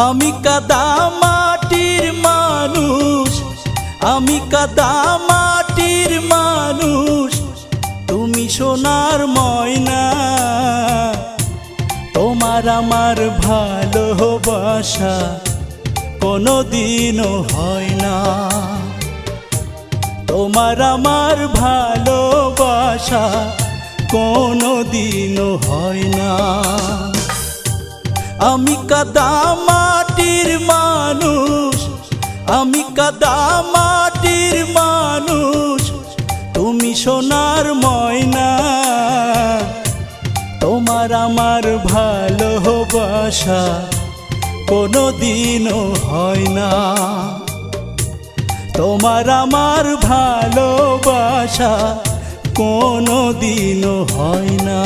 আমি কাদা মাটির মানুষ, আমি কাদা মাটির মানুষ, তুমি সোনার ময়না। তোমার আমার ভালোবাসা কোনোদিনও হয় না, তোমার আমার ভালোবাসা কোনোদিনও হয় না। আমি কাদা মাটির মানুষ, আমি কাদা মাটির মানুষ, তুমি সোনার ময়না। তোমার আমার ভালোবাসা কোনোদিনও হয় না, তোমার আমার ভালোবাসা কোনোদিনও হয় না।